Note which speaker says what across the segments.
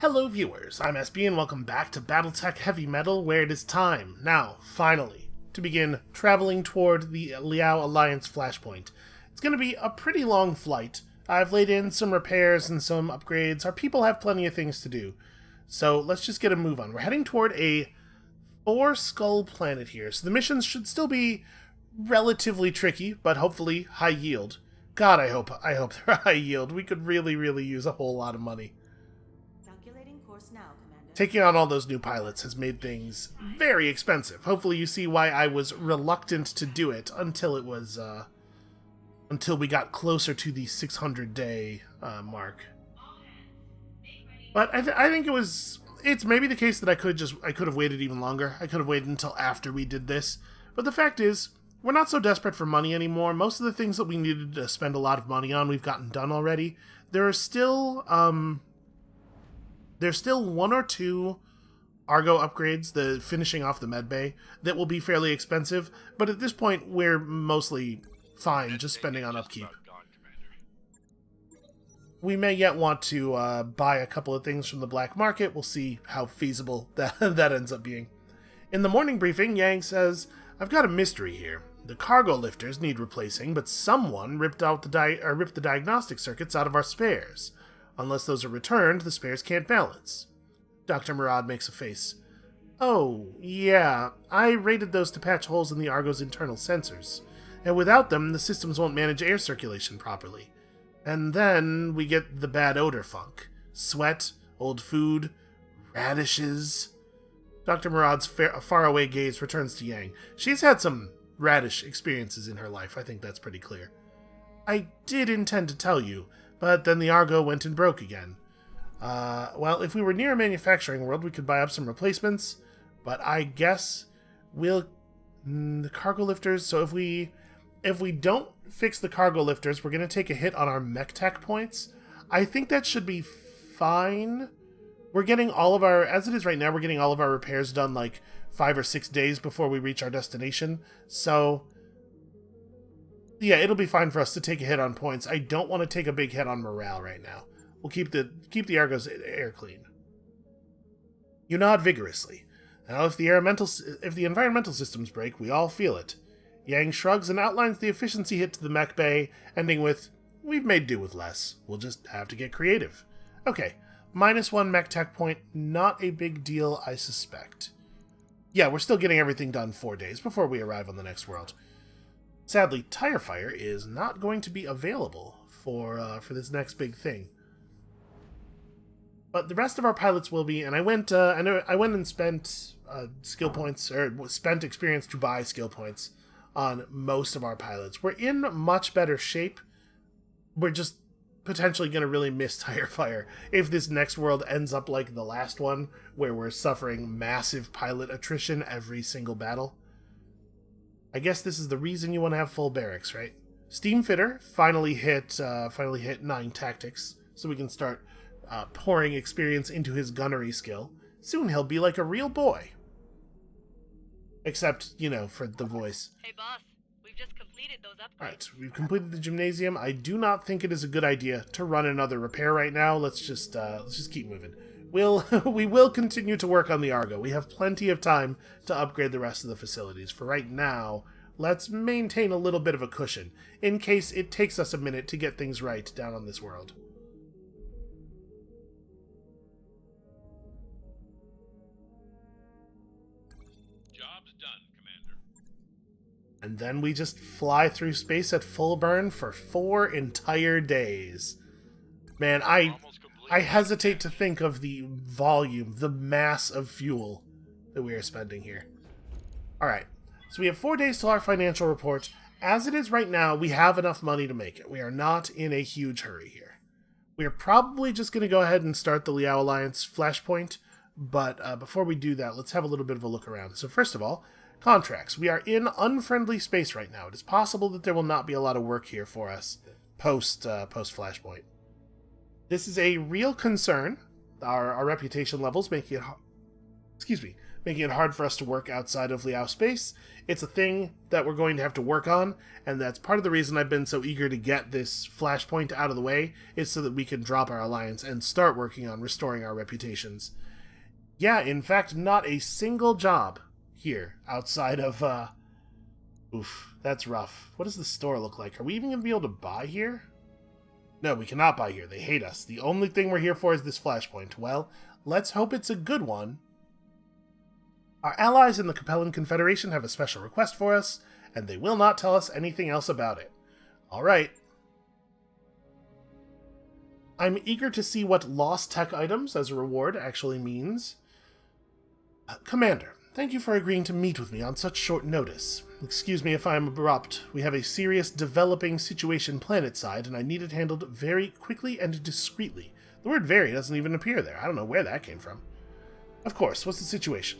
Speaker 1: Hello viewers, I'm SB and welcome back to BattleTech Heavy Metal, where it is time, now, finally, to begin traveling toward the Liao Alliance Flashpoint. It's going to be a pretty long flight. I've laid in some repairs and some upgrades. Our people have plenty of things to do. So let's just get a move on. We're heading toward a 4-skull planet here, so the missions should still be relatively tricky, but hopefully high yield. God, I hope they're high yield. We could really use a whole lot of money.
Speaker 2: Now, Commander.
Speaker 1: Taking on all those new pilots has made things very expensive. Hopefully you see why I was reluctant to do it until it was, until we got closer to the 600-day mark. But I think it's maybe the case that I could have waited even longer. I could have waited until after we did this. But the fact is, we're not so desperate for money anymore. Most of the things that we needed to spend a lot of money on, we've gotten done already. There's still one or two Argo upgrades, the finishing off the medbay, that will be fairly expensive, but at this point we're mostly fine just spending on upkeep. We may yet want to buy a couple of things from the black market. We'll see how feasible that ends up being. In the morning briefing, Yang says, "I've got a mystery here. The cargo lifters need replacing, but someone ripped the diagnostic circuits out of our spares. Unless those are returned, the spares can't balance." Dr. Murad makes a face. "Oh, yeah, I rated those to patch holes in the Argo's internal sensors, and without them, the systems won't manage air circulation properly. And then we get the bad odor funk. Sweat, old food, radishes." Dr. Murad's faraway gaze returns to Yang. She's had some radish experiences in her life, I think that's pretty clear. "I did intend to tell you, but then the Argo went and broke again. Well, if we were near a manufacturing world, we could buy up some replacements, but I guess the cargo lifters, so if we don't fix the cargo lifters, we're going to take a hit on our mech tech points. I think that should be fine. We're getting as it is right now, we're getting all of our repairs done like 5 or 6 days before we reach our destination, so yeah, it'll be fine for us to take a hit on points. I don't want to take a big hit on morale right now. We'll keep the Argo's air clean." You nod vigorously. "Now, if the environmental systems break, we all feel it." Yang shrugs and outlines the efficiency hit to the mech bay, ending with, "We've made do with less. We'll just have to get creative." Okay, -1 mech tech point, not a big deal, I suspect. Yeah, we're still getting everything done 4 days before we arrive on the next world. Sadly, Tire Fire is not going to be available for this next big thing. But the rest of our pilots will be, and I went and spent skill points, or spent experience to buy skill points on most of our pilots. We're in much better shape. We're just potentially going to really miss Tire Fire if this next world ends up like the last one, where we're suffering massive pilot attrition every single battle. I guess this is the reason you want to have full barracks, right? Steamfitter finally hit 9 tactics, so we can start pouring experience into his gunnery skill. Soon he'll be like a real boy. Except, for the voice.
Speaker 3: Hey boss, we've just completed those upgrades.
Speaker 1: Alright, we've completed the gymnasium. I do not think it is a good idea to run another repair right now. Let's just keep moving. We will continue to work on the Argo. We have plenty of time to upgrade the rest of the facilities. For right now, let's maintain a little bit of a cushion, in case it takes us a minute to get things right down on this world.
Speaker 4: Job's done, Commander.
Speaker 1: And then we just fly through space at full burn for 4 entire days. Man, I hesitate to think of the volume, the mass of fuel that we are spending here. Alright, so we have 4 days till our financial report. As it is right now, we have enough money to make it. We are not in a huge hurry here. We are probably just going to go ahead and start the Liao Alliance Flashpoint, but before we do that, let's have a little bit of a look around. So first of all, contracts. We are in unfriendly space right now. It is possible that there will not be a lot of work here for us post Flashpoint. This is a real concern. Our reputation levels making it hard for us to work outside of Liao space. It's a thing that we're going to have to work on, and that's part of the reason I've been so eager to get this Flashpoint out of the way, is so that we can drop our alliance and start working on restoring our reputations. Yeah, in fact, not a single job here outside of, oof, that's rough. What does the store look like? Are we even going to be able to buy here? No, we cannot buy here. They hate us. The only thing we're here for is this Flashpoint. Well, let's hope it's a good one. Our allies in the Capellan Confederation have a special request for us, and they will not tell us anything else about it. Alright. I'm eager to see what lost tech items as a reward actually means. Commander, thank you for agreeing to meet with me on such short notice. Excuse me if I am abrupt. We have a serious developing situation planetside, and I need it handled very quickly and discreetly. The word very doesn't even appear there. I don't know where that came from. Of course, what's the situation?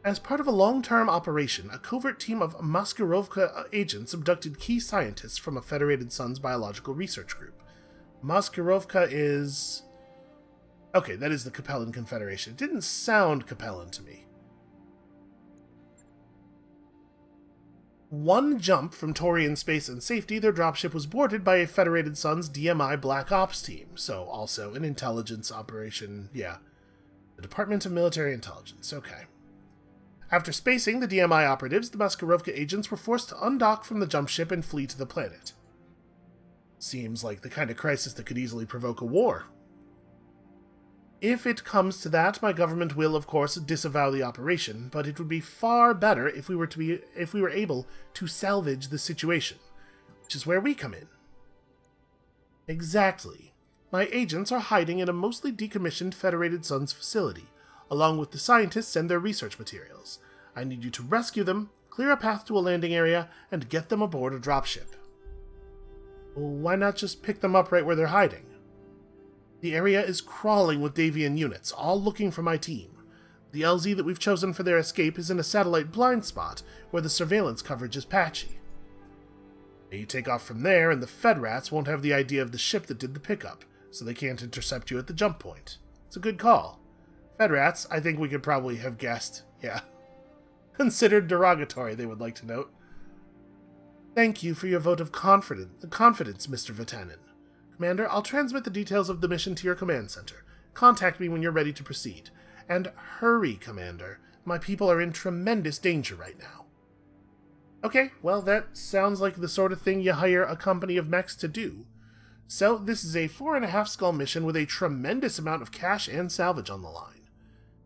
Speaker 1: As part of a long-term operation, a covert team of Maskirovka agents abducted key scientists from a Federated Suns biological research group. Maskirovka is... Okay, that is the Capellan Confederation. It didn't sound Capellan to me. One jump from Taurian space and safety, their dropship was boarded by a Federated Suns DMI Black Ops team, so also an intelligence operation, yeah. The Department of Military Intelligence, okay. After spacing the DMI operatives, the Maskirovka agents were forced to undock from the jump ship and flee to the planet. Seems like the kind of crisis that could easily provoke a war. If it comes to that, my government will, of course, disavow the operation, but it would be far better if we were able to salvage the situation, which is where we come in. Exactly. My agents are hiding in a mostly decommissioned Federated Suns facility, along with the scientists and their research materials. I need you to rescue them, clear a path to a landing area, and get them aboard a dropship. Why not just pick them up right where they're hiding? The area is crawling with Davian units, all looking for my team. The LZ that we've chosen for their escape is in a satellite blind spot, where the surveillance coverage is patchy. You take off from there, and the Fedrats won't have the idea of the ship that did the pickup, so they can't intercept you at the jump point. It's a good call. Fedrats, I think we could probably have guessed, yeah. Considered derogatory, they would like to note. Thank you for your vote of confidence, Mr. Vatanen. Commander, I'll transmit the details of the mission to your command center. Contact me when you're ready to proceed. And hurry, Commander. My people are in tremendous danger right now. Okay, well, that sounds like the sort of thing you hire a company of mechs to do. So, this is a 4.5 skull mission with a tremendous amount of cash and salvage on the line.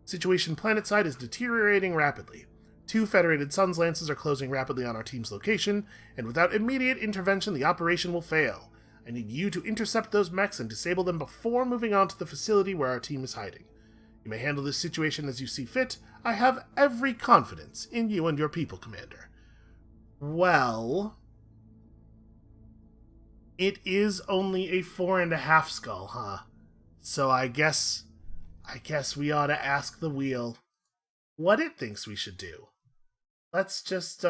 Speaker 1: Situation planetside is deteriorating rapidly. 2 Federated Suns Lances are closing rapidly on our team's location, and without immediate intervention, the operation will fail. I need you to intercept those mechs and disable them before moving on to the facility where our team is hiding. You may handle this situation as you see fit. I have every confidence in you and your people, Commander. Well... It is only a 4.5 skull, huh? So I guess we ought to ask the wheel what it thinks we should do. Let's just,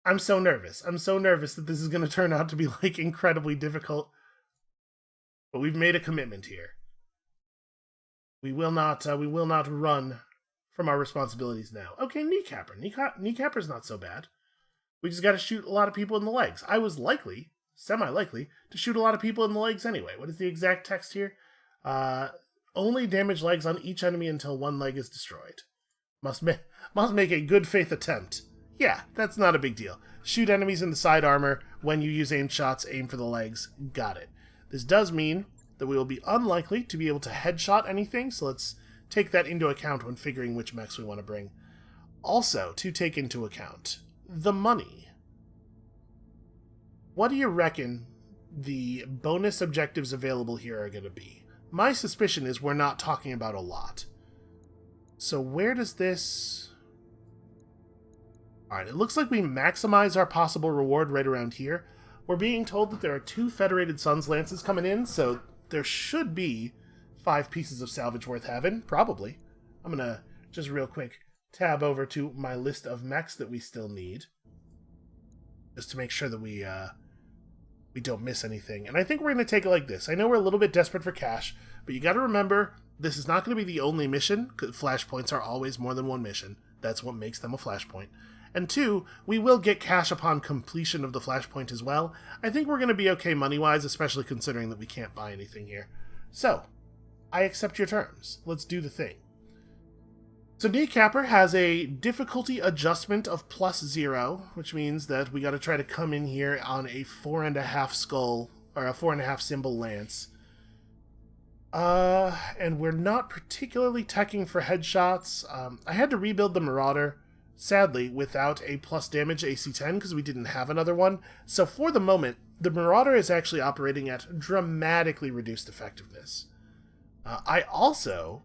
Speaker 1: I'm so nervous. I'm so nervous that this is going to turn out to be, like, incredibly difficult. But we've made a commitment here. We will not run from our responsibilities now. Okay, Kneecapper. Kneecapper's not so bad. We just got to shoot a lot of people in the legs. I was semi-likely, to shoot a lot of people in the legs anyway. What is the exact text here? Only damage legs on each enemy until one leg is destroyed. Must make a good faith attempt. Yeah, that's not a big deal. Shoot enemies in the side armor. When you use aimed shots, aim for the legs. Got it. This does mean that we will be unlikely to be able to headshot anything, so let's take that into account when figuring which mechs we want to bring. Also, to take into account, the money. What do you reckon the bonus objectives available here are going to be? My suspicion is we're not talking about a lot. So where does this... Alright, it looks like we maximize our possible reward right around here. We're being told that there are 2 Federated Suns Lances coming in, so there should be 5 pieces of salvage worth having. Probably. I'm going to just real quick tab over to my list of mechs that we still need. Just to make sure that we we don't miss anything. And I think we're going to take it like this. I know we're a little bit desperate for cash, but you got to remember, this is not going to be the only mission, because flashpoints are always more than one mission. That's what makes them a flashpoint. And 2, we will get cash upon completion of the flashpoint as well. I think we're going to be okay money-wise, especially considering that we can't buy anything here. So, I accept your terms. Let's do the thing. So Kneecapper has a difficulty adjustment of +0, which means that we got to try to come in here on a 4.5 skull, or a 4.5 symbol lance. And we're not particularly teching for headshots. I had to rebuild the Marauder, sadly, without a plus damage AC-10 because we didn't have another one. So for the moment, the Marauder is actually operating at dramatically reduced effectiveness. I also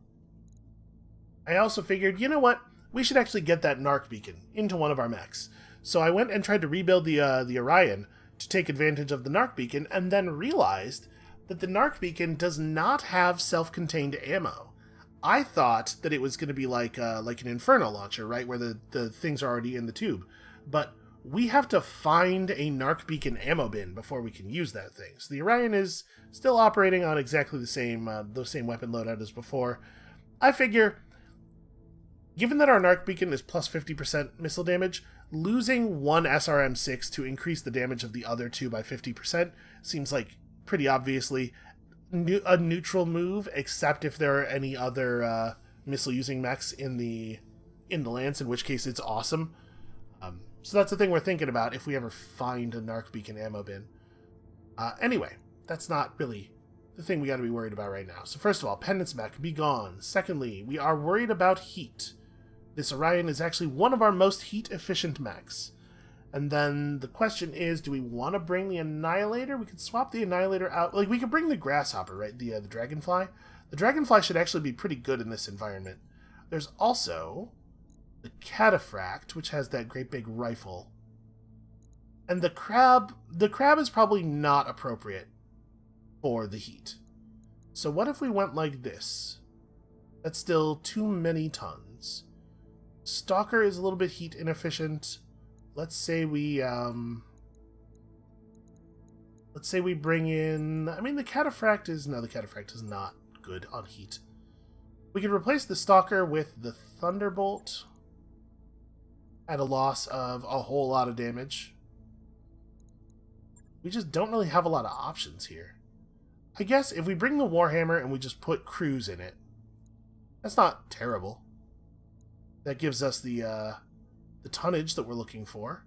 Speaker 1: figured, you know what? We should actually get that Narc beacon into one of our mechs. So I went and tried to rebuild the Orion to take advantage of the Narc beacon, and then realized that the Narc beacon does not have self-contained ammo. I thought that it was going to be like an Inferno launcher, right, where the things are already in the tube. But we have to find a Narc beacon ammo bin before we can use that thing. So the Orion is still operating on exactly the same weapon loadout as before. I figure, given that our Narc beacon is plus 50% missile damage, losing one SRM-6 to increase the damage of the other two by 50% seems like pretty obviously a neutral move, except if there are any other missile-using mechs in the Lance, in which case it's awesome. So that's the thing we're thinking about if we ever find a Narc beacon ammo bin. Anyway, that's not really the thing we got to be worried about right now. So first of all, Pendant's mech, be gone. Secondly, we are worried about heat. This Orion is actually one of our most heat-efficient mechs. And then the question is, do we want to bring the Annihilator? We could swap the Annihilator out. Like, we could bring the Grasshopper, right? The Dragonfly. The Dragonfly should actually be pretty good in this environment. There's also the Cataphract, which has that great big rifle. And the Crab is probably not appropriate for the heat. So what if we went like this? That's still too many tons. Stalker is a little bit heat inefficient. Let's say we bring in, I mean, the Cataphract is not good on heat. We could replace the Stalker with the Thunderbolt at a loss of a whole lot of damage. We just don't really have a lot of options here. I guess if we bring the Warhammer and we just put Cruise in it, that's not terrible. That gives us the tonnage that we're looking for.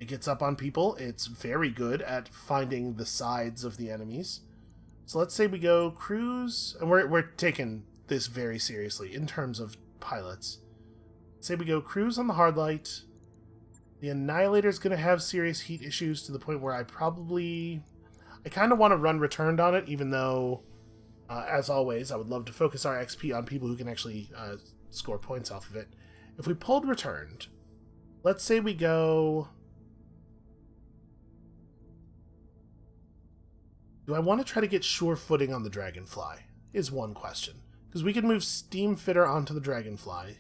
Speaker 1: It gets up on people. It's very good at finding the sides of the enemies. So let's say we go Cruise, and we're taking this very seriously in terms of pilots. Let's say we go Cruise on the Hardlight. The Annihilator's going to have serious heat issues to the point where I kind of want to run Returned on it, even though, as always, I would love to focus our XP on people who can actually score points off of it. If we pulled Returned, let's say we go... Do I want to try to get sure footing on the Dragonfly? Is one question. Because we can move Steamfitter onto the Dragonfly.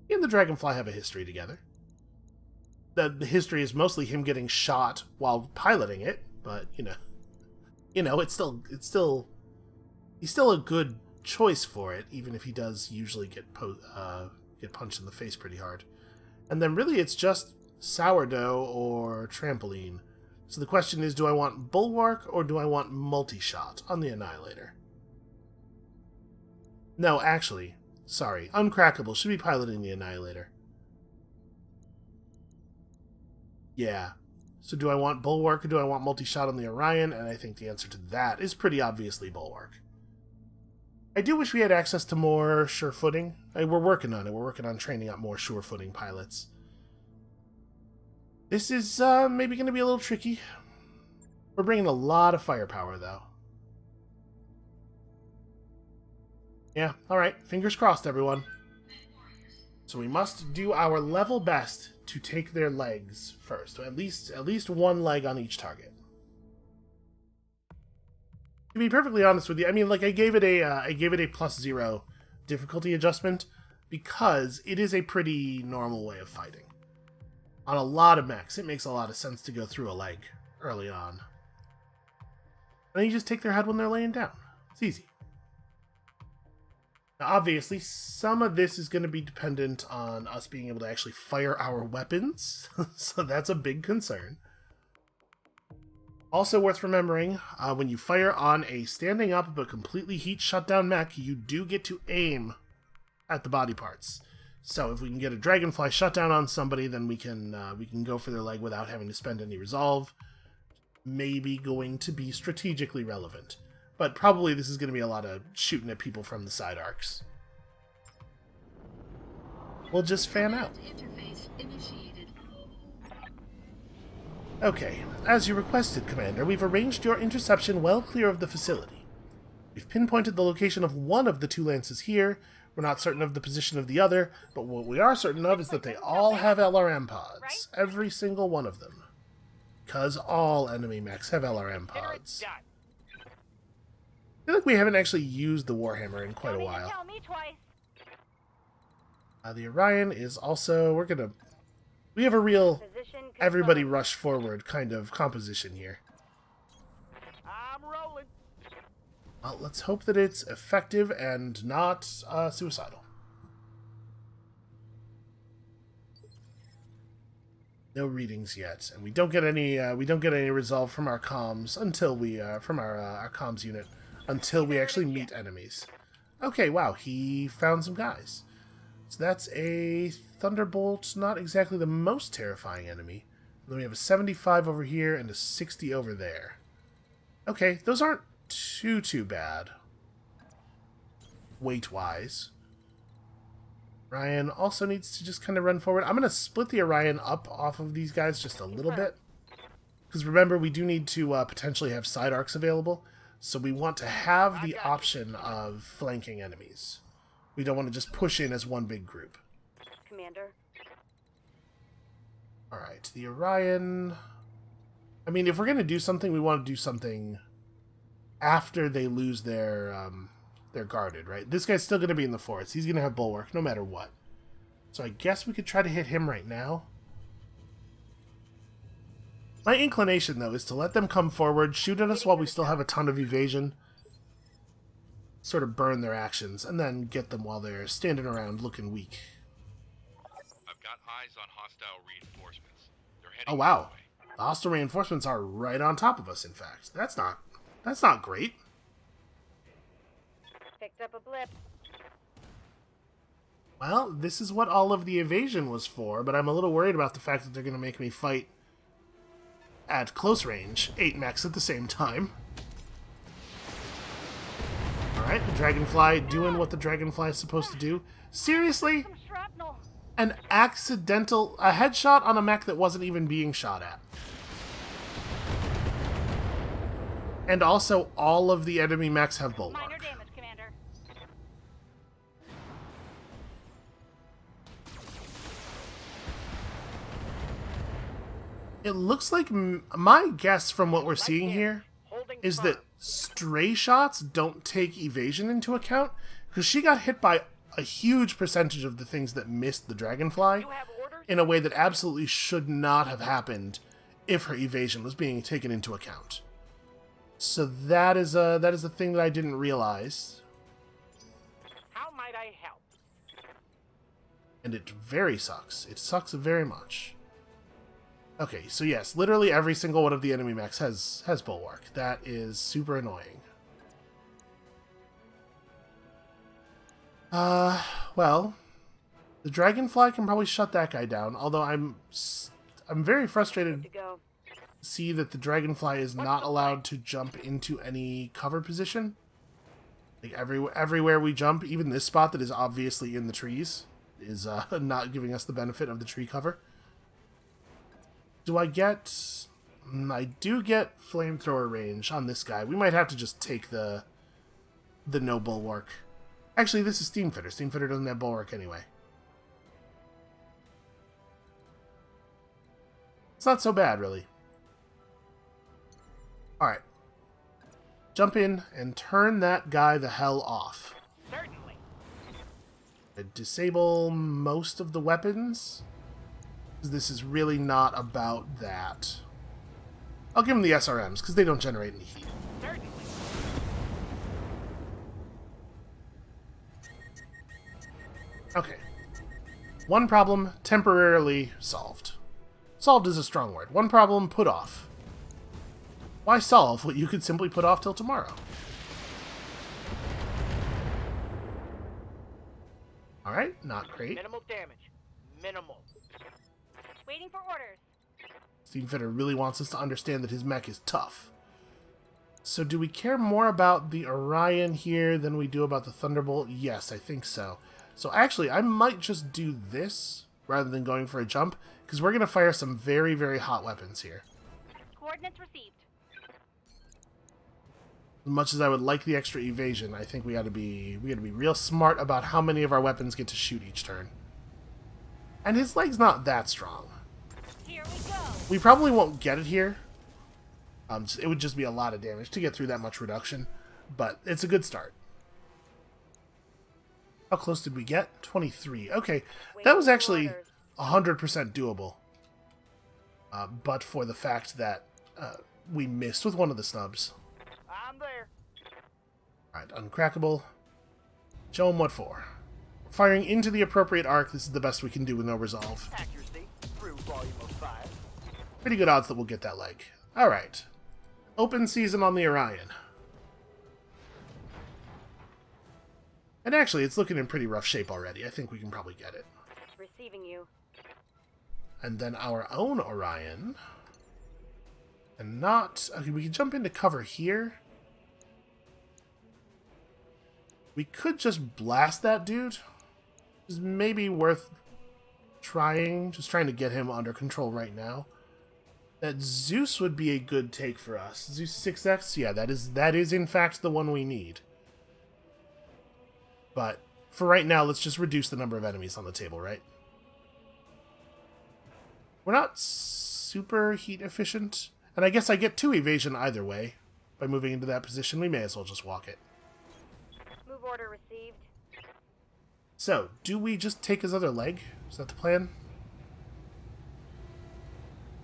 Speaker 1: He and the Dragonfly have a history together. The history is mostly him getting shot while piloting it, but, it's still he's still a good choice for it, even if he does usually get punched in the face pretty hard. And then really it's just Sourdough or Trampoline. So the question is, do I want Bulwark or do I want Multi-Shot on the Annihilator? No, actually, sorry, Uncrackable should be piloting the Annihilator. Yeah. So do I want Bulwark or do I want Multi-Shot on the Orion? And I think the answer to that is pretty obviously Bulwark. I do wish we had access to more sure-footing. We're working on it. We're working on training up more sure-footing pilots. This is maybe going to be a little tricky. We're bringing a lot of firepower, though. Yeah, alright. Fingers crossed, everyone. So we must do our level best to take their legs first. At least one leg on each target. To be perfectly honest with you, I mean, like, I gave it a +0 difficulty adjustment because it is a pretty normal way of fighting. On a lot of mechs, it makes a lot of sense to go through a leg early on. And then you just take their head when they're laying down. It's easy. Now, obviously, some of this is going to be dependent on us being able to actually fire our weapons, so that's a big concern. Also worth remembering, when you fire on a standing up but completely heat shutdown mech, you do get to aim at the body parts. So if we can get a dragonfly shutdown on somebody, then we can go for their leg without having to spend any resolve. Maybe going to be strategically relevant. But probably this is going to be a lot of shooting at people from the side arcs. We'll just fan out. Okay, as you requested, Commander, we've arranged your interception well clear of the facility. We've pinpointed the location of one of the two lances here. We're not certain of the position of the other, but what we are certain of is that they all have LRM pods. Every single one of them. Because all enemy mechs have LRM pods. I feel like we haven't actually used the Warhammer in quite a while. The Orion is also... We have a real everybody rush forward kind of composition here.
Speaker 5: I'm rolling.
Speaker 1: Well, let's hope that it's effective and not suicidal. No readings yet, and we don't get any resolve from our comms until we from our comms unit until we actually meet enemies. Okay, wow, he found some guys. So that's a Thunderbolt, not exactly the most terrifying enemy. And then we have a 75 over here and a 60 over there. Okay, those aren't too bad. Weight-wise. Orion also needs to just kind of run forward. I'm going to split the Orion up off of these guys just a little bit. Because remember, we do need to potentially have side arcs available. So we want to have the option of flanking enemies. We don't want to just push in as one big group.
Speaker 6: Commander.
Speaker 1: Alright, the Orion... I mean, if we're going to do something, we want to do something after they lose their guarded, right? This guy's still going to be in the forest. He's going to have bulwark no matter what. So I guess we could try to hit him right now. My inclination, though, is to let them come forward, shoot at us while we still have a ton of evasion, sort of burn their actions, and then get them while they're standing around looking weak.
Speaker 4: I've got eyes on hostile reinforcements. They're heading
Speaker 1: Oh, wow.
Speaker 4: this way.
Speaker 1: The hostile reinforcements are right on top of us, in fact. That's not great.
Speaker 6: Picked up a blip.
Speaker 1: Well, this is what all of the evasion was for, but I'm a little worried about the fact that they're going to make me fight at close range 8 mechs at the same time. Alright, the Dragonfly doing what the Dragonfly is supposed to do. Seriously?
Speaker 6: Some shrapnel.
Speaker 1: A headshot on a mech that wasn't even being shot at. And also, all of the enemy mechs have bulwark.
Speaker 6: Minor damage, Commander.
Speaker 1: It looks like my guess from what we're seeing here is that stray shots don't take evasion into account, because she got hit by a huge percentage of the things that missed the Dragonfly in a way that absolutely should not have happened if her evasion was being taken into account. So that is a thing that I didn't realize,
Speaker 5: How might I help?
Speaker 1: and it very sucks. It sucks very much. Okay, so yes, literally every single one of the enemy mechs has bulwark. That is super annoying. Well, the Dragonfly can probably shut that guy down, although I'm very frustrated
Speaker 6: To go.
Speaker 1: to see that the Dragonfly is not allowed to jump into any cover position. Like everywhere we jump, even this spot that is obviously in the trees, is not giving us the benefit of the tree cover. Do I get... I do get flamethrower range on this guy. We might have to just take the no bulwark. Actually, this is Steamfitter. Steamfitter doesn't have bulwark anyway. It's not so bad, really. Alright. Jump in and turn that guy the hell off.
Speaker 5: Certainly.
Speaker 1: Disable most of the weapons. This is really not about that. I'll give him the SRMs, because they don't generate any heat.
Speaker 5: Certainly.
Speaker 1: Okay. One problem temporarily solved. Solved is a strong word. One problem put off. Why solve what you could simply put off till tomorrow? Alright, not great.
Speaker 5: Minimal damage. Minimal.
Speaker 6: Waiting for orders.
Speaker 1: Steam Fitter really wants us to understand that his mech is tough. So do we care more about the Orion here than we do about the Thunderbolt? Yes, I think so. So actually, I might just do this rather than going for a jump, because we're going to fire some very, very hot weapons here.
Speaker 6: Coordinates received.
Speaker 1: As much as I would like the extra evasion, I think we got to be real smart about how many of our weapons get to shoot each turn. And his leg's not that strong.
Speaker 6: Here we go.
Speaker 1: We probably won't get it here. It would just be a lot of damage to get through that much reduction, but it's a good start. How close did we get? 23. Okay, that was actually 100% doable. But for the fact that we missed with one of the snubs.
Speaker 5: I'm there.
Speaker 1: Alright, uncrackable. Show him what for. Firing into the appropriate arc, this is the best we can do with no resolve.
Speaker 5: Accuracy through volume of 5.
Speaker 1: Pretty good odds that we'll get that leg. Alright. Open season on the Orion. And actually, it's looking in pretty rough shape already. I think we can probably get it.
Speaker 6: Receiving you.
Speaker 1: And then our own Orion. And not... Okay, we can jump into cover here. We could just blast that dude. It's maybe worth trying. Just trying to get him under control right now. That Zeus would be a good take for us. Zeus 6X? Yeah, that is in fact the one we need. But for right now, let's just reduce the number of enemies on the table, right? We're not super heat efficient. And I guess I get 2 evasion either way. By moving into that position, we may as well just walk it.
Speaker 6: Move order received.
Speaker 1: So, do we just take his other leg? Is that the plan?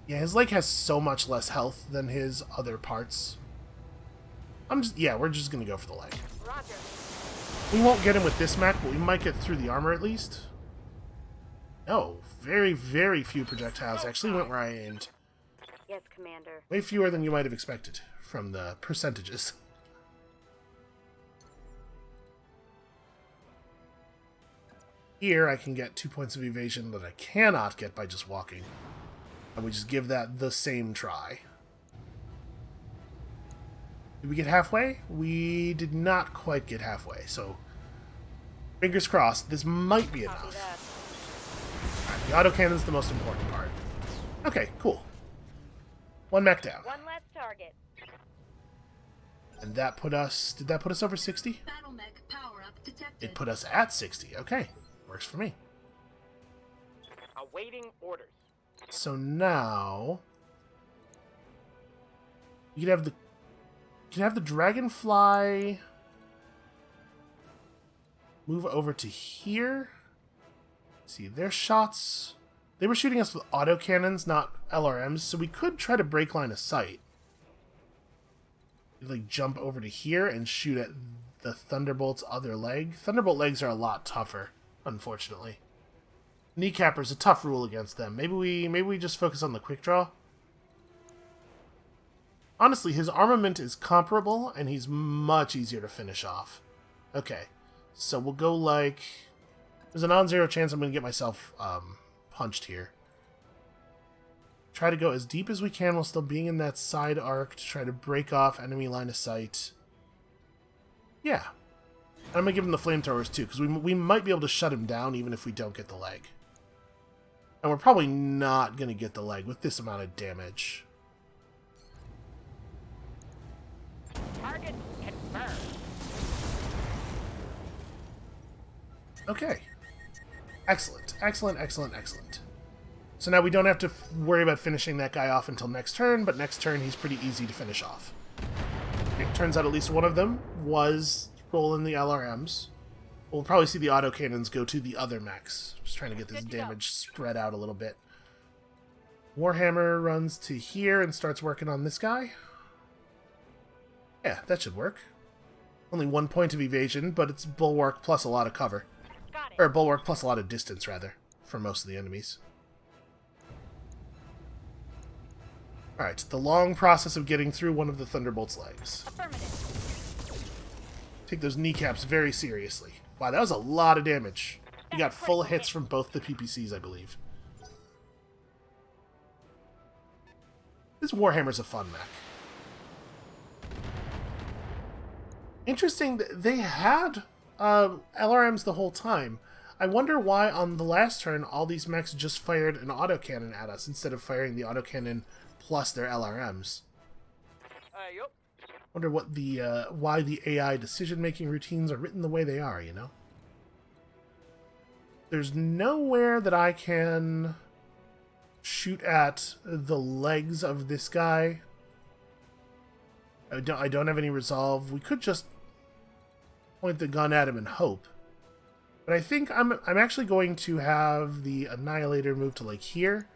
Speaker 1: Yeah, his leg has so much less health than his other parts. We're just gonna go for the leg.
Speaker 6: Roger.
Speaker 1: We won't get him with this mech, but we might get through the armor at least. No, very, very few projectiles actually went where I aimed.
Speaker 6: Yes, Commander.
Speaker 1: Way fewer than you might have expected from the percentages. Here I can get 2 points of evasion that I cannot get by just walking. And we just give that the same try. Did we get halfway? We did not quite get halfway, so fingers crossed, this might be
Speaker 6: Copy
Speaker 1: enough.
Speaker 6: that.
Speaker 1: Alright, the autocannon's the most important part. Okay, cool. One mech down.
Speaker 6: One less target.
Speaker 1: And that put us... Did that put us over 60?
Speaker 7: Battle mech power up detected.
Speaker 1: It put us at 60. Okay, works for me.
Speaker 5: Awaiting orders.
Speaker 1: So now... You could have the... You can have the Dragonfly move over to here. See, their shots... They were shooting us with autocannons, not LRMs, so we could try to break line of sight. Like, jump over to here and shoot at the Thunderbolt's other leg. Thunderbolt legs are a lot tougher, unfortunately. Kneecapper's a tough rule against them. Maybe we just focus on the quick draw. Honestly, his armament is comparable, and he's much easier to finish off. Okay, so we'll go like... There's a non-zero chance I'm going to get myself punched here. Try to go as deep as we can while still being in that side arc to try to break off enemy line of sight. Yeah. And I'm going to give him the flamethrowers too, because we might be able to shut him down even if we don't get the leg. And we're probably not going to get the leg with this amount of damage.
Speaker 5: Target confirmed.
Speaker 1: Okay. Excellent, excellent, excellent, excellent. So now we don't have to worry about finishing that guy off until next turn, but next turn he's pretty easy to finish off. Okay, turns out at least one of them was rolling the LRMs. We'll probably see the autocannons go to the other mechs. Just trying to get this damage spread out a little bit. Warhammer runs to here and starts working on this guy. Yeah, that should work. Only 1 point of evasion, but it's bulwark plus a lot of cover.
Speaker 6: Got it.
Speaker 1: Or bulwark plus a lot of distance, rather, for most of the enemies. Alright, the long process of getting through one of the Thunderbolt's legs.
Speaker 6: Affirmative.
Speaker 1: Take those kneecaps very seriously. Wow, that was a lot of damage. You got full hits from both the PPCs, I believe. This Warhammer's a fun mech. Interesting, they had LRMs the whole time. I wonder why on the last turn all these mechs just fired an autocannon at us instead of firing the autocannon plus their LRMs.
Speaker 5: Yup.
Speaker 1: Wonder what the why the AI decision-making routines are written the way they are, you know? There's nowhere that I can shoot at the legs of this guy. I don't have any resolve. We could just point the gun at him and hope. But I think I'm actually going to have the Annihilator move to like here,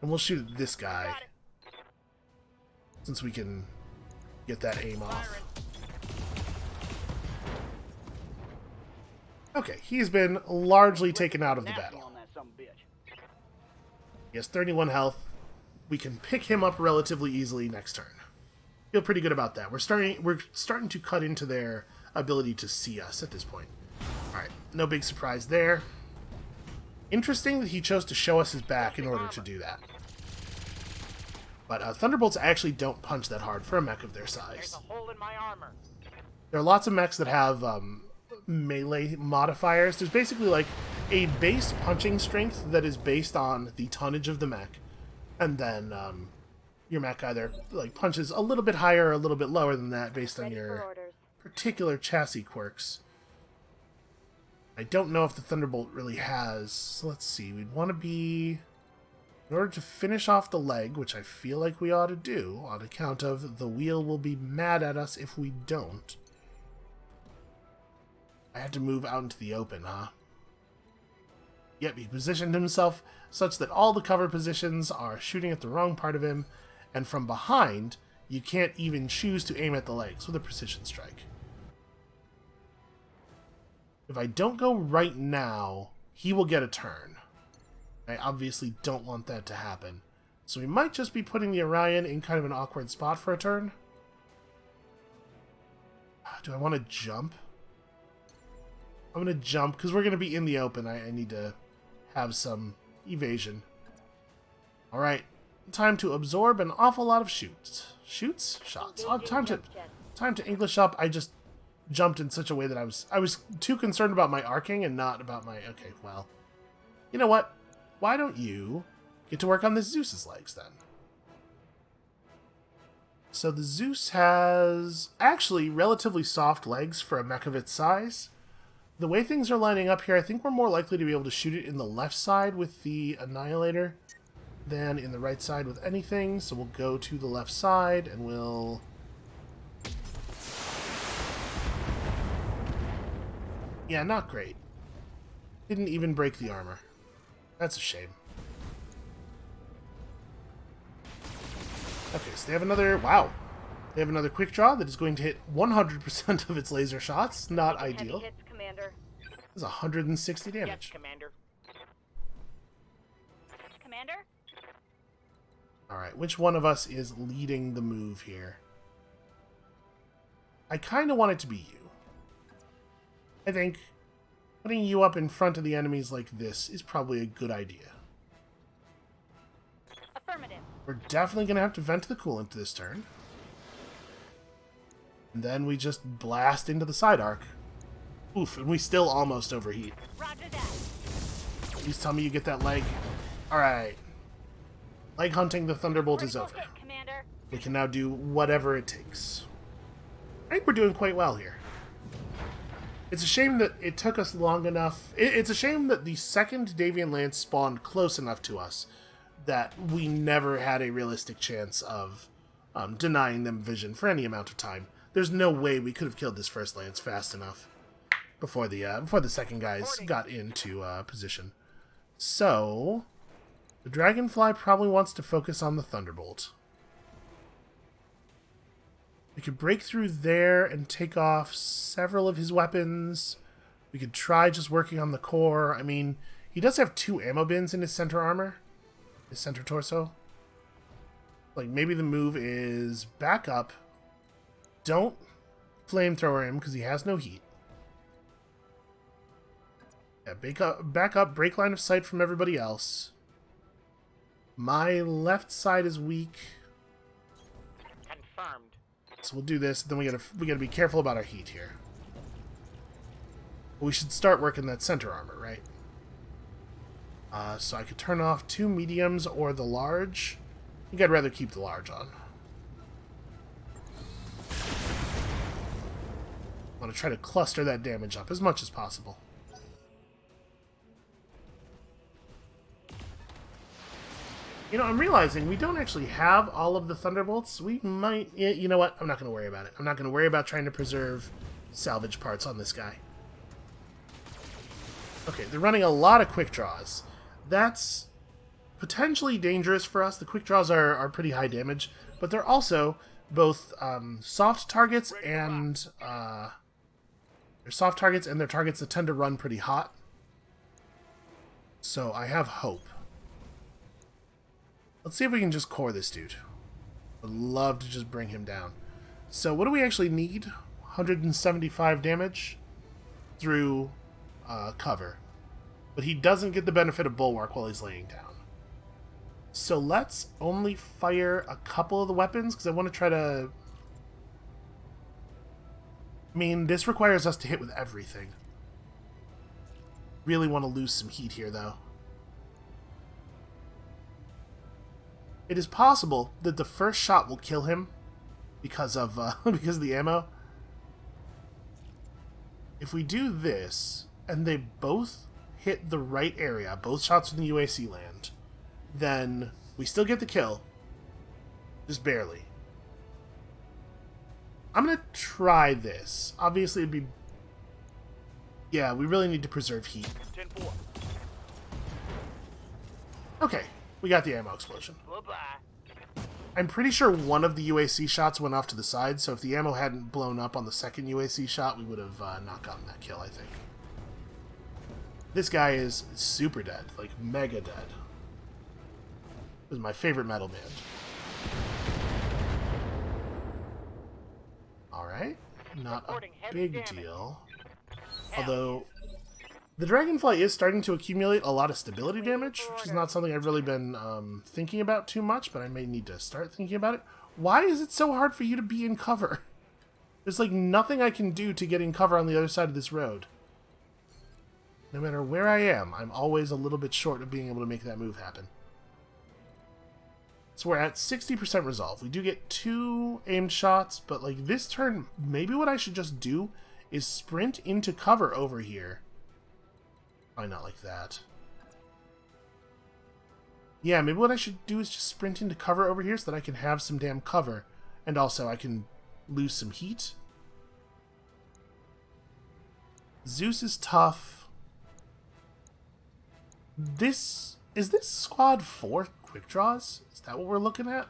Speaker 1: and we'll shoot at this guy since we can get that aim off. Okay, he's been largely taken out of the battle.
Speaker 5: On that sumbitch.
Speaker 1: He has 31 health. We can pick him up relatively easily next turn. Feel pretty good about that. We're starting to cut into their ability to see us at this point. Alright, no big surprise there. Interesting that he chose to show us his back in order to do that. But Thunderbolts actually don't punch that hard for a mech of their
Speaker 5: There's
Speaker 1: size.
Speaker 5: a hole in my armor.
Speaker 1: There are lots of mechs that have melee modifiers. There's basically like a base punching strength that is based on the tonnage of the mech. And then your mech either like punches a little bit higher or a little bit lower than that based on
Speaker 6: Ready for
Speaker 1: your
Speaker 6: orders.
Speaker 1: particular chassis quirks. I don't know if the Thunderbolt really has. So let's see. We'd want to be... In order to finish off the leg, which I feel like we ought to do, on account of the wheel will be mad at us if we don't. I had to move out into the open, huh? Yep, he positioned himself such that all the cover positions are shooting at the wrong part of him, and from behind, you can't even choose to aim at the legs with a precision strike. If I don't go right now, he will get a turn. I obviously don't want that to happen. So we might just be putting the Orion in kind of an awkward spot for a turn. Do I want to jump? I'm going to jump because we're going to be in the open. I need to have some evasion. Alright, time to absorb an awful lot of shoots. Shoots? Shots. Oh, time to English up. I just jumped in such a way that I was too concerned about my arcing and not about my... Okay, well. You know what? Why don't you get to work on the Zeus's legs then? So the Zeus has actually relatively soft legs for a mech of its size. The way things are lining up here, I think we're more likely to be able to shoot it in the left side with the Annihilator than in the right side with anything. So we'll go to the left side and we'll... Yeah, not great. Didn't even break the armor. That's a shame. Okay, so they have another... Wow. They have another quick draw that is going to hit 100% of its laser shots. Not ideal.
Speaker 6: Heavy hits, Commander.
Speaker 1: It's 160
Speaker 5: Yes,
Speaker 1: damage.
Speaker 5: Commander.
Speaker 6: Commander?
Speaker 1: Alright, which one of us is leading the move here? I kind of want it to be you. I think putting you up in front of the enemies like this is probably a good idea.
Speaker 6: Affirmative.
Speaker 1: We're definitely going to have to vent the coolant this turn. And then we just blast into the side arc. Oof, and we still almost overheat.
Speaker 6: Roger that.
Speaker 1: Please tell me you get that leg. Alright. Leg hunting the Thunderbolt is over.
Speaker 6: Hit, Commander.
Speaker 1: We can now do whatever it takes. I think we're doing quite well here. It's a shame that it took us long enough. It's a shame that the second Davian Lance spawned close enough to us that we never had a realistic chance of denying them vision for any amount of time. There's no way we could have killed this first Lance fast enough before the second guys got into position. So The Dragonfly probably wants to focus on the Thunderbolt. We could break through there and take off several of his weapons. We could try just working on the core. I mean, he does have 2 ammo bins in his center armor. His center torso. Like, maybe the move is back up. Don't flamethrower him because he has no heat. Yeah, back up, break line of sight from everybody else. My left side is weak.
Speaker 5: Confirmed.
Speaker 1: So we'll do this, then we gotta be careful about our heat here. But we should start working that center armor, right? So I could turn off 2 mediums or the large. I think I'd rather keep the large on. I want to try to cluster that damage up as much as possible. You know, I'm realizing we don't actually have all of the Thunderbolts. We might... You know what? I'm not going to worry about it. I'm not going to worry about trying to preserve salvage parts on this guy. Okay, they're running a lot of quick draws. That's potentially dangerous for us. The quick draws are pretty high damage, but they're also both soft targets and... they're soft targets, and they're targets that tend to run pretty hot. So I have hope. Let's see if we can just core this dude. I'd love to just bring him down. So what do we actually need? 175 damage through cover. But he doesn't get the benefit of Bulwark while he's laying down. So let's only fire a couple of the weapons, because I want to try to... I mean, this requires us to hit with everything. Really want to lose some heat here, though. It is possible that the first shot will kill him because of the ammo. If we do this, and they both hit the right area, both shots from the UAC land, then we still get the kill. Just barely. I'm going to try this. Obviously, it'd be... Yeah, we really need to preserve heat.
Speaker 5: 10-4.
Speaker 1: Okay, we got the ammo explosion.
Speaker 5: Bye-bye.
Speaker 1: I'm pretty sure one of the UAC shots went off to the side, so if the ammo hadn't blown up on the second UAC shot, we would have not gotten that kill, I think. This guy is super dead, like mega dead. This is my favorite metal band. Alright, not a big deal. Although, the Dragonfly is starting to accumulate a lot of stability damage, which is not something I've really been thinking about too much, but I may need to start thinking about it. Why is it so hard for you to be in cover? There's like nothing I can do to get in cover on the other side of this road. No matter where I am, I'm always a little bit short of being able to make that move happen. So we're at 60% resolve. We do get 2 aimed shots, but like this turn, maybe what I should just do is sprint into cover over here. Probably not like that. Yeah, maybe what I should do is just sprint into cover over here so that I can have some damn cover. And also I can lose some heat. Zeus is tough. Is this squad 4 quick draws? Is that what we're looking at?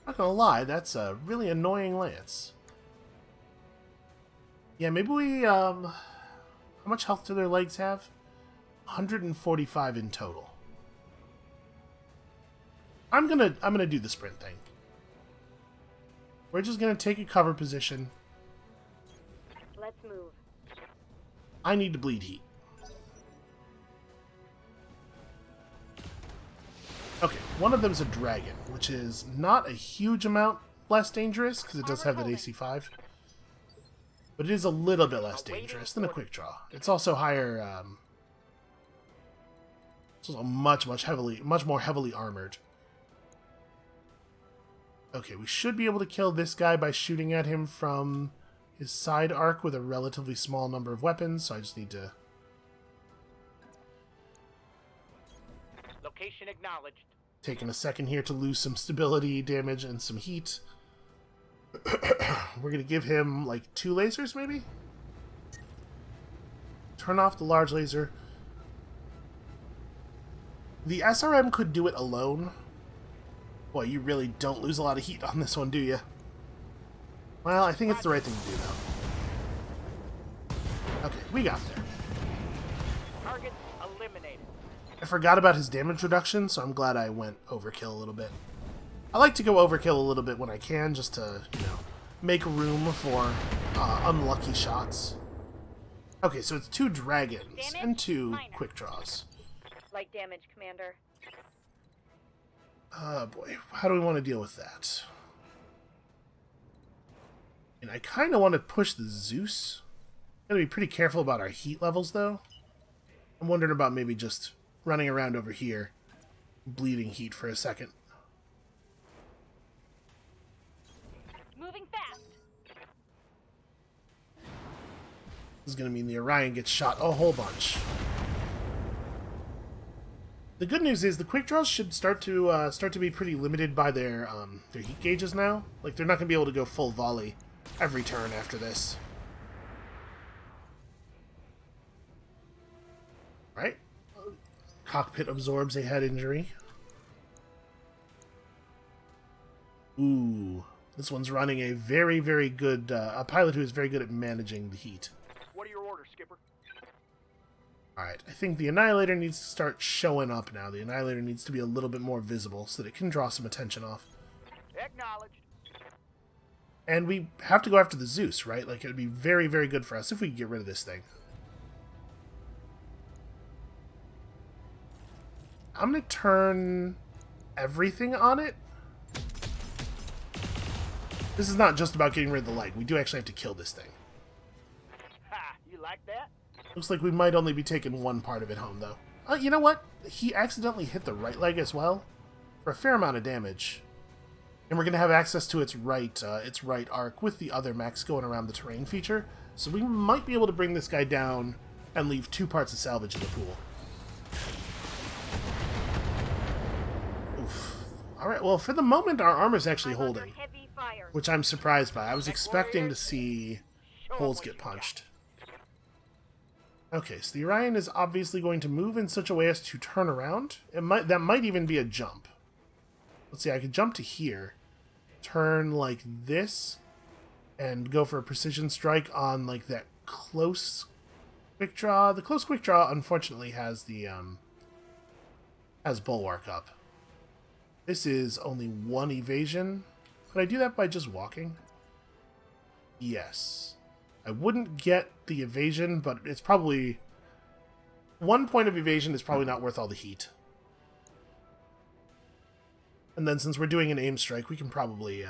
Speaker 1: Not gonna lie, that's a really annoying lance. Yeah, maybe we, how much health do their legs have? 145 in total. I'm gonna do the sprint thing. We're just gonna take a cover position.
Speaker 6: Let's move.
Speaker 1: I need to bleed heat. Okay, one of them's a dragon, which is not a huge amount less dangerous, because it does have that AC5. But it is a little bit less dangerous than a quick draw. It's also higher, it's also much more heavily armored. Okay, we should be able to kill this guy by shooting at him from his side arc with a relatively small number of weapons, so I just need to...
Speaker 5: Location acknowledged.
Speaker 1: Taking a second here to lose some stability damage and some heat. We're going to give him like 2 lasers, maybe? Turn off the large laser. The SRM could do it alone. Boy, you really don't lose a lot of heat on this one, do you? Well, I think it's the right thing to do, though. Okay, we got there.
Speaker 5: Target eliminated.
Speaker 1: I forgot about his damage reduction, so I'm glad I went overkill a little bit. I like to go overkill a little bit when I can, just to, you know, make room for unlucky shots. Okay, so it's 2 dragons and 2 quick draws.
Speaker 6: Light damage, Commander.
Speaker 1: Oh boy, how do we want to deal with that? And I kind of want to push the Zeus. Gotta be pretty careful about our heat levels, though. I'm wondering about maybe just running around over here, bleeding heat for a second.
Speaker 6: Moving fast.
Speaker 1: This is going to mean the Orion gets shot a whole bunch. The good news is the quick draws should start to be pretty limited by their heat gauges now. Like, they're not going to be able to go full volley every turn after this. Right? Cockpit absorbs a head injury. Ooh. This one's running a very, very good... a pilot who is very good at managing the heat.
Speaker 5: What are your orders, Skipper?
Speaker 1: Alright, I think the Annihilator needs to start showing up now. The Annihilator needs to be a little bit more visible so that it can draw some attention off.
Speaker 5: Acknowledged.
Speaker 1: And we have to go after the Zeus, right? Like, it would be very, very good for us if we could get rid of this thing. I'm going to turn everything on it. This is not just about getting rid of the leg. We do actually have to kill this thing.
Speaker 5: Ha! You like that?
Speaker 1: Looks like we might only be taking one part of it home, though. You know what? He accidentally hit the right leg as well, for a fair amount of damage. And we're going to have access to its right arc with the other mechs going around the terrain feature, so we might be able to bring this guy down and leave 2 parts of salvage in the pool. Oof. Alright, well, for the moment, our armor's actually holding,
Speaker 6: Heavy fire.
Speaker 1: which I'm surprised by. I was expecting to see holes get punched. Okay, so the Orion is obviously going to move in such a way as to turn around. That might even be a jump. Let's see, I could jump to here, turn like this, and go for a precision strike on like that close quick draw. The close quick draw, unfortunately, has the has bulwark up. This is only 1 evasion. Could I do that by just walking? Yes. I wouldn't get the evasion, but it's probably... 1 point of evasion is probably not worth all the heat. And then since we're doing an aim strike, we can probably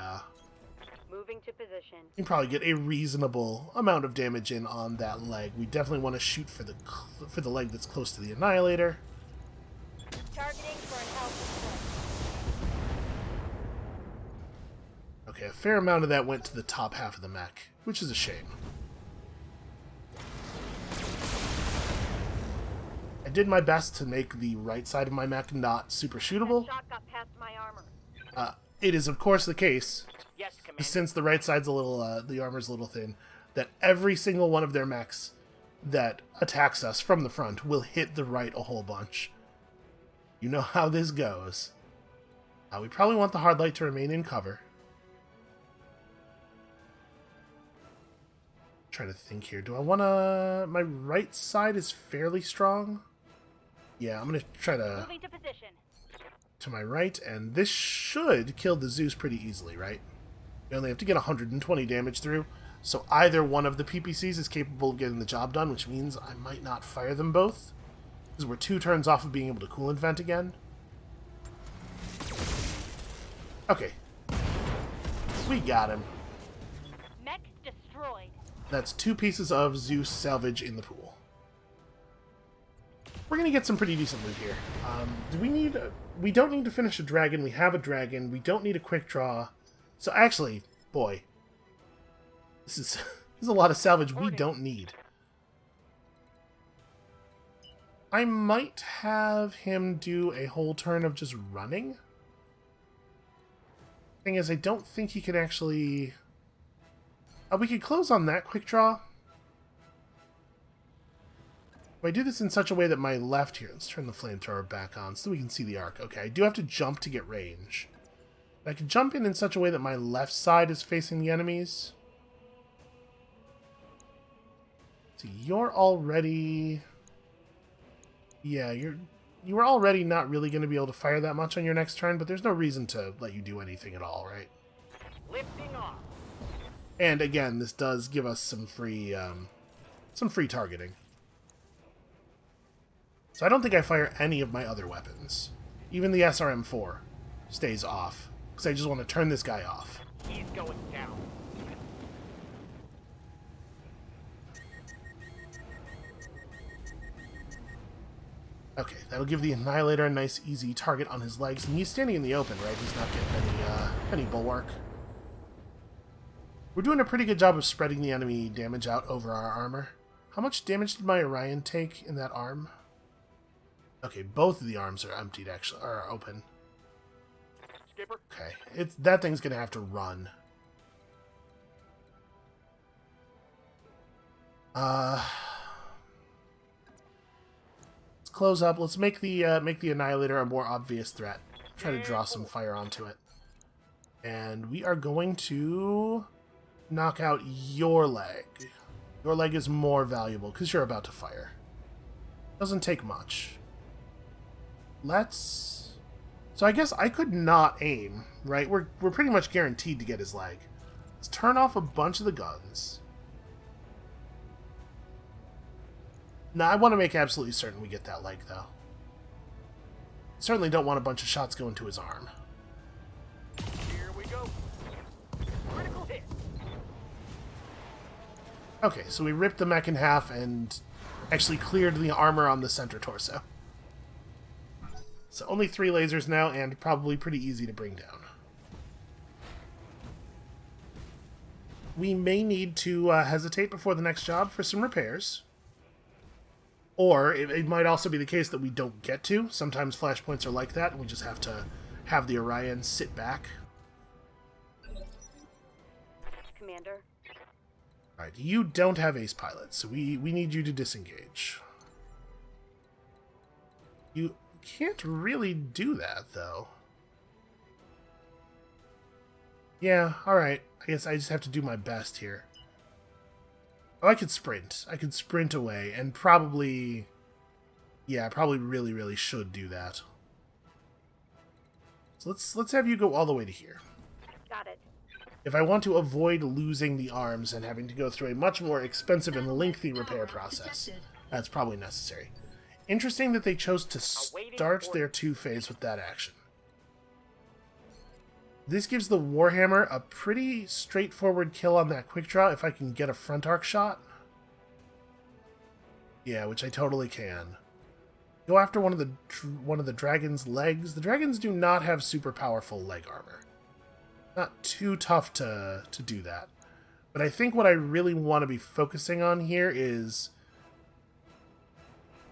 Speaker 6: Moving to position.
Speaker 1: you can probably get a reasonable amount of damage in on that leg. We definitely want to shoot for the leg that's close to the Annihilator.
Speaker 6: Targeting for an alpha
Speaker 1: Okay, a fair amount of that went to the top half of the mech, which is a shame. I did my best to make the right side of my mech not super shootable.
Speaker 6: shot got past my armor.
Speaker 1: It is, of course, the case,
Speaker 5: Yes, Commander.
Speaker 1: since the right side's a little, the armor's a little thin, that every single one of their mechs that attacks us from the front will hit the right a whole bunch. You know how this goes. We probably want the hard light to remain in cover. Trying to think here. Do I want to... My right side is fairly strong. Yeah, I'm going to try to...
Speaker 6: Moving to position.
Speaker 1: To my right, and this should kill the Zeus pretty easily, right? You only have to get 120 damage through, so either one of the PPCs is capable of getting the job done, which means I might not fire them both, because we're 2 turns off of being able to coolant vent again. Okay. We got him.
Speaker 6: Mech destroyed.
Speaker 1: That's 2 pieces of Zeus salvage in the pool. We're going to get some pretty decent loot here. Do we need... we don't need to finish a dragon. We have a dragon. We don't need a quick draw. So actually, boy, this is a lot of salvage we don't need. I might have him do a whole turn of just running. Thing is, I don't think he can actually... we could close on that quick draw. If I do this in such a way that my left here... Let's turn the flamethrower back on so we can see the arc. Okay, I do have to jump to get range. I can jump in such a way that my left side is facing the enemies. So you're already... Yeah, you were already not really going to be able to fire that much on your next turn, but there's no reason to let you do anything at all, right?
Speaker 5: Lifting off.
Speaker 1: And again, this does give us some free targeting. So I don't think I fire any of my other weapons. Even the SRM-4 stays off, because I just want to turn this guy off.
Speaker 5: He's going down.
Speaker 1: Okay, that'll give the Annihilator a nice, easy target on his legs. And he's standing in the open, right? He's not getting any bulwark. We're doing a pretty good job of spreading the enemy damage out over our armor. How much damage did my Orion take in that arm? Okay, both of the arms are emptied, actually, or are open.
Speaker 5: Skipper.
Speaker 1: Okay, that thing's gonna have to run. Let's close up. Let's make the Annihilator a more obvious threat. Try to draw some fire onto it. And we are going to knock out your leg. Your leg is more valuable because you're about to fire. Doesn't take much. So I guess I could not aim, right? We're pretty much guaranteed to get his leg. Let's turn off a bunch of the guns. Now, I want to make absolutely certain we get that leg, though. Certainly don't want a bunch of shots going to his arm.
Speaker 5: Here we go. Critical hit.
Speaker 1: Okay, so we ripped the mech in half and actually cleared the armor on the center torso. So only 3 lasers now, and probably pretty easy to bring down. We may need to hesitate before the next job for some repairs. Or it might also be the case that we don't get to. Sometimes flashpoints are like that, and we just have to have the Orion sit back.
Speaker 6: Commander.
Speaker 1: Alright, you don't have ace pilot, so we need you to disengage. You can't really do that, though. Yeah, alright. I guess I just have to do my best here. Oh, I could sprint. I could sprint away, and probably... Yeah, I probably really, really should do that. So let's have you go all the way to here.
Speaker 6: Got it.
Speaker 1: If I want to avoid losing the arms and having to go through a much more expensive and lengthy repair process, that's probably necessary. Interesting that they chose to start their 2-phase with that action. This gives the Warhammer a pretty straightforward kill on that quick draw if I can get a front arc shot. Yeah, which I totally can. Go after one of the dragon's legs. The dragons do not have super powerful leg armor. Not too tough to do that. But I think what I really want to be focusing on here is...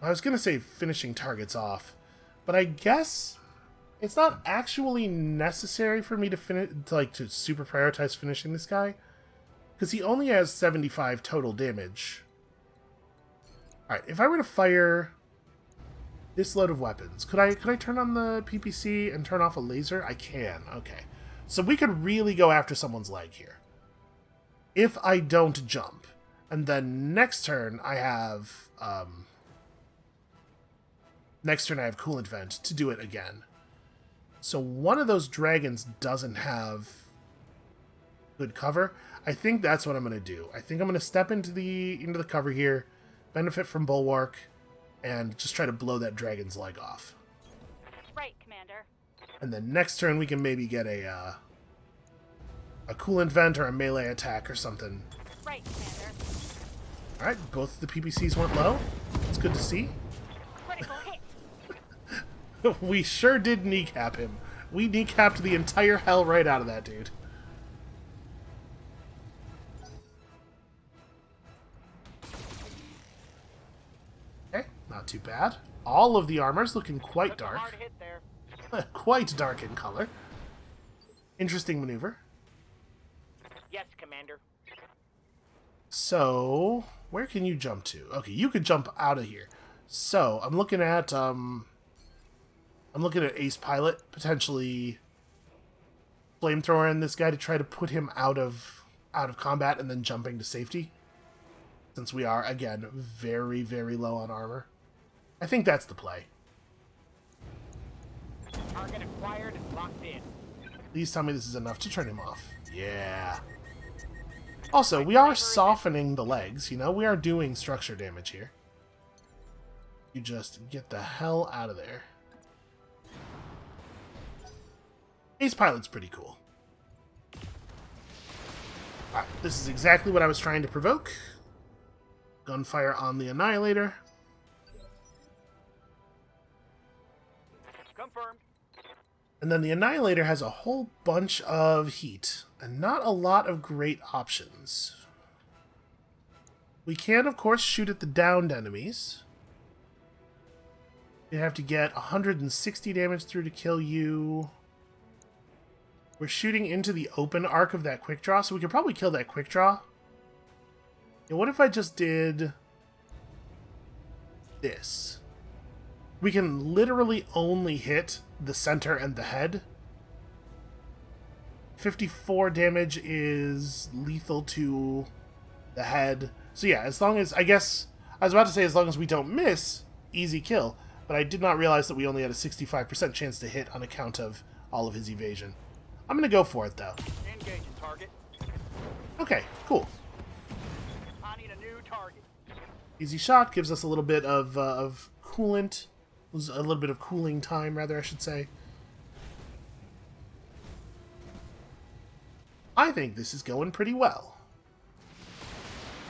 Speaker 1: I was going to say finishing targets off, but I guess it's not actually necessary for me to super prioritize finishing this guy, because he only has 75 total damage. Alright, if I were to fire this load of weapons, could I turn on the PPC and turn off a laser? I can, okay. So we could really go after someone's leg here. If I don't jump, and then next turn I have coolant vent to do it again. So one of those dragons doesn't have good cover. I think that's what I'm going to do. I think I'm going to step into the cover here, benefit from bulwark, and just try to blow that dragon's leg off.
Speaker 6: Right, Commander.
Speaker 1: And then next turn we can maybe get a coolant vent or a melee attack or something.
Speaker 6: Right, Commander.
Speaker 1: Alright, both the PPCs went low. It's good to see.
Speaker 6: Critical hit.
Speaker 1: We sure did kneecap him. We kneecapped the entire hell right out of that dude. Okay, not too bad. All of the armor's looking quite
Speaker 5: Took a hard
Speaker 1: dark.
Speaker 5: hit there.
Speaker 1: Quite dark in color. Interesting maneuver.
Speaker 5: Yes, Commander.
Speaker 1: So, Where can you jump to? Okay, you could jump out of here. So, I'm looking at Ace Pilot, potentially flamethrower in this guy to try to put him out of combat and then jumping to safety. Since we are, again, very, very low on armor. I think that's the play.
Speaker 5: Target acquired and locked in.
Speaker 1: Please tell me this is enough to turn him off. Yeah. Also, we are softening the legs, you know? We are doing structure damage here. You just get the hell out of there. Ace Pilot's pretty cool. Alright, this is exactly what I was trying to provoke. Gunfire on the Annihilator.
Speaker 5: Confirmed.
Speaker 1: And then the Annihilator has a whole bunch of heat, and not a lot of great options. We can, of course, shoot at the downed enemies. You have to get 160 damage through to kill you. We're shooting into the open arc of that quick draw, so we could probably kill that quick draw. Yeah, what if I just did this? We can literally only hit the center and the head. 54 damage is lethal to the head. So yeah, as long as, I guess, I was about to say as long as we don't miss, easy kill. But I did not realize that we only had a 65% chance to hit on account of all of his evasion. I'm going to go for it, though.
Speaker 5: Engaging target.
Speaker 1: Okay, cool.
Speaker 5: I need a new target.
Speaker 1: Easy shot gives us a little bit of coolant. A little bit of cooling time, rather, I should say. I think this is going pretty well.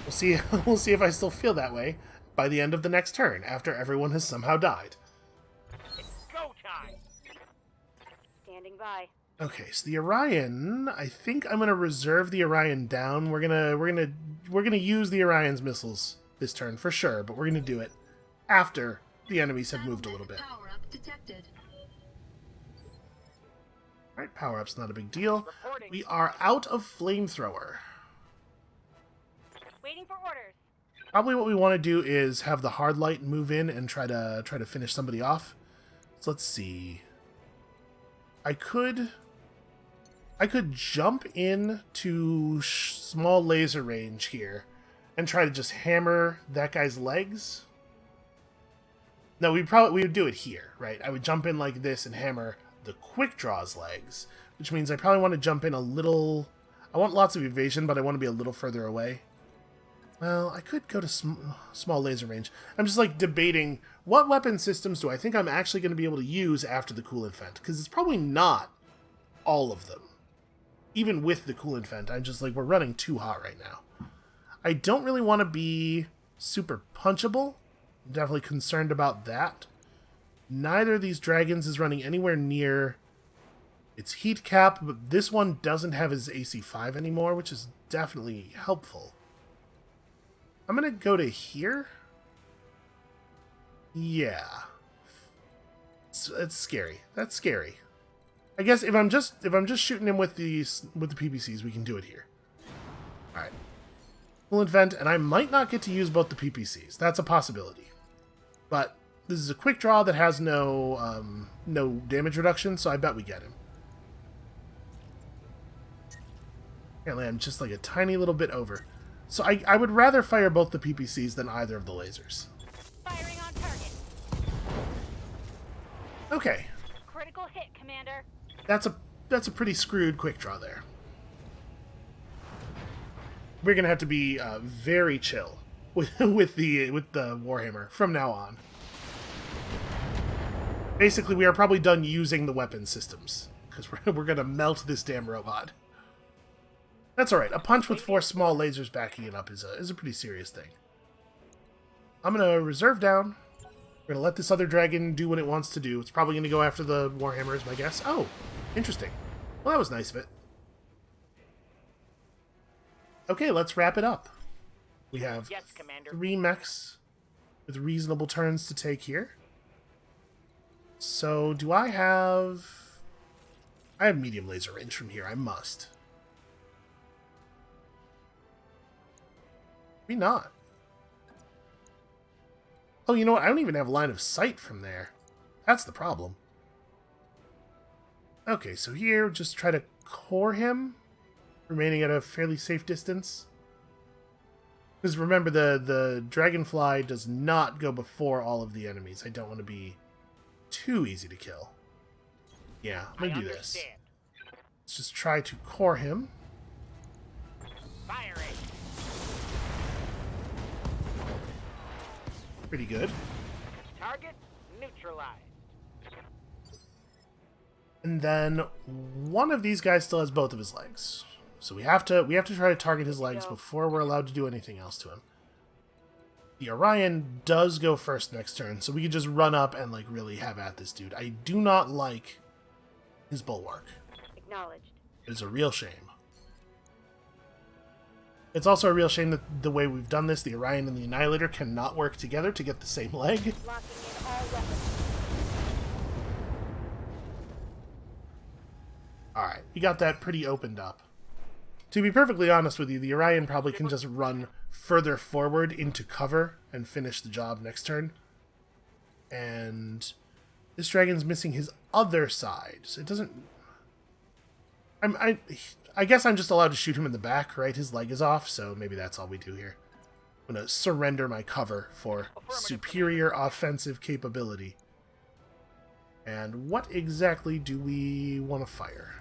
Speaker 1: We'll see. We'll see if I still feel that way by the end of the next turn, after everyone has somehow died.
Speaker 5: It's go time.
Speaker 6: Standing by.
Speaker 1: Okay, so the Orion, I think I'm gonna reserve the Orion down. We're gonna use the Orion's missiles this turn for sure, but we're gonna do it after the enemies have moved a little bit.
Speaker 7: Power-up detected.
Speaker 1: Alright, power-up's not a big deal.
Speaker 5: Reporting.
Speaker 1: We are out of flamethrower.
Speaker 6: Waiting for orders.
Speaker 1: Probably what we want to do is have the hard light move in and try to finish somebody off. So let's see. I could jump in to small laser range here and try to just hammer that guy's legs. No, we would do it here, right? I would jump in like this and hammer the quick draw's legs, which means I probably want to jump in a little. I want lots of evasion, but I want to be a little further away. Well, I could go to small laser range. I'm just like debating what weapon systems do I think I'm actually going to be able to use after the coolant vent, because it's probably not all of them. Even with the coolant vent, I'm just like, we're running too hot right now. I don't really want to be super punchable. I'm definitely concerned about that. Neither of these dragons is running anywhere near its heat cap, but this one doesn't have his AC5 anymore, which is definitely helpful. I'm gonna go to here. Yeah. It's scary. That's scary. I guess if I'm just shooting him with the PPCs, we can do it here. Alright. Coolant vent, and I might not get to use both the PPCs. That's a possibility. But this is a quick draw that has no damage reduction, so I bet we get him. Apparently I'm just like a tiny little bit over. So I would rather fire both the PPCs than either of the lasers.
Speaker 6: Firing on target.
Speaker 1: Okay.
Speaker 6: Critical hit, Commander.
Speaker 1: That's a pretty screwed quick draw there. We're gonna have to be very chill with the Warhammer from now on. Basically, we are probably done using the weapon systems because we're gonna melt this damn robot. That's alright. A punch with 4 small lasers backing it up is a pretty serious thing. I'm going to reserve down. We're going to let this other dragon do what it wants to do. It's probably going to go after the Warhammer, is my guess. Oh, interesting. Well, that was nice of it. Okay, let's wrap it up. We have
Speaker 5: Yes, Commander.
Speaker 1: 3 mechs with reasonable turns to take here. So, do I have... I have medium laser range from here. I must. Maybe not. Oh, you know what? I don't even have line of sight from there. That's the problem. Okay, so here, just try to core him, remaining at a fairly safe distance. Because remember, the dragonfly does not go before all of the enemies. I don't want to be too easy to kill. Yeah, I'm gonna do this. Let's just try to core him.
Speaker 5: Firing.
Speaker 1: Pretty good.
Speaker 5: Target neutralized.
Speaker 1: And then one of these guys still has both of his legs. So we have to try to target his legs before we're allowed to do anything else to him. The Orion does go first next turn, so we can just run up and like really have at this dude. I do not like his bulwark.
Speaker 6: Acknowledged.
Speaker 1: It's a real shame. It's also a real shame that the way we've done this, the Orion and the Annihilator cannot work together to get the same leg.
Speaker 6: Locking in all weapons.
Speaker 1: Alright, we got that pretty opened up. To be perfectly honest with you, the Orion probably can just run further forward into cover and finish the job next turn. And this dragon's missing his other side, so it doesn't... I guess I'm just allowed to shoot him in the back, right? His leg is off, so maybe that's all we do here. I'm going to surrender my cover for superior offensive capability. And what exactly do we want to fire?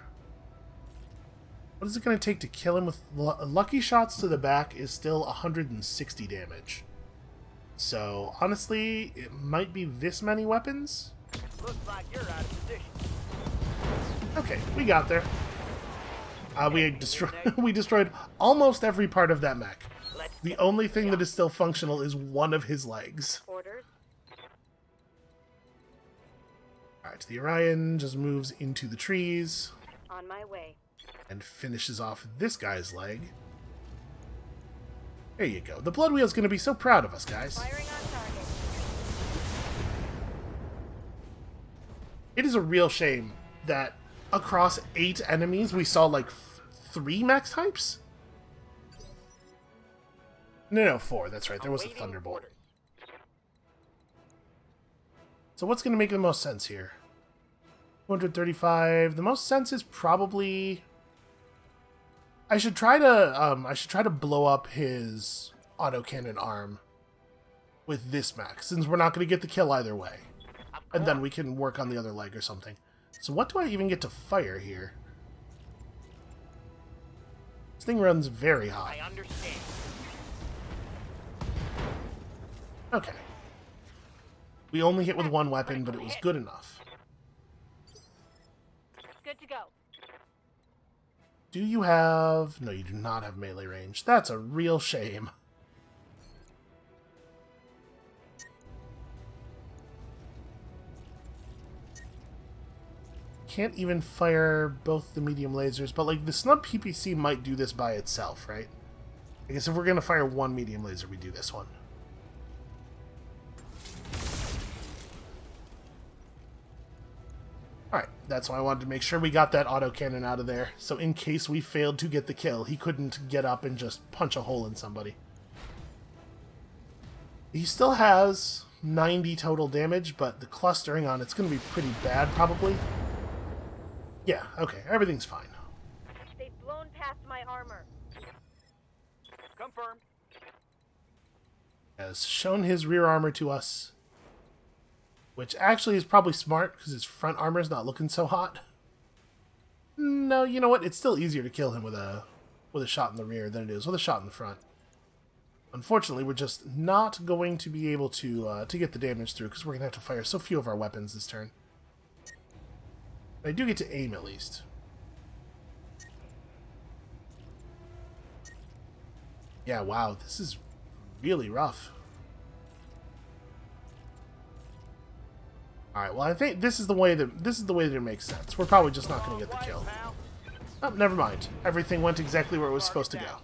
Speaker 1: What is it going to take to kill him with lucky shots to the back is still 160 damage. So, honestly, it might be this many weapons.
Speaker 5: Looks like you're out of position.
Speaker 1: Okay, we got there. We destroyed almost every part of that mech. The only thing that is still functional is one of his legs.
Speaker 6: Orders.
Speaker 1: Alright, the Orion just moves into the trees.
Speaker 6: On my way.
Speaker 1: And finishes off this guy's leg. There you go. The Blood Wheel's going to be so proud of us, guys.
Speaker 6: Firing on target.
Speaker 1: It is a real shame that across 8 enemies we saw like 3 mech types? No, 4. That's right. There was a Thunderbolt. So what's going to make the most sense here? 235. The most sense is probably... I should try to blow up his autocannon arm with this mech, since we're not going to get the kill either way. And then we can work on the other leg or something. So what do I even get to fire here? This thing runs very high.
Speaker 5: I understand.
Speaker 1: Okay. We only hit with one weapon, but it was good enough.
Speaker 6: Good to go.
Speaker 1: Do you have... No, you do not have melee range. That's a real shame. Can't even fire both the medium lasers, but like the snub PPC might do this by itself, right? I guess if we're going to fire one medium laser, we do this one. Alright, that's why I wanted to make sure we got that autocannon out of there, so in case we failed to get the kill, he couldn't get up and just punch a hole in somebody. He still has 90 total damage, but the clustering on it's going to be pretty bad, probably. Yeah, okay, everything's fine.
Speaker 6: They've blown past my armor.
Speaker 5: Confirmed.
Speaker 1: Has shown his rear armor to us, which actually is probably smart, because his front armor is not looking so hot. No, you know what? It's still easier to kill him with a shot in the rear than it is with a shot in the front. Unfortunately, we're just not going to be able to get the damage through, because we're going to have to fire so few of our weapons this turn. But I do get to aim, at least. Yeah, wow, this is really rough. Alright, well I think this is the way that it makes sense. We're probably just not going to get the kill. Oh, never mind. Everything went exactly where it was supposed to go.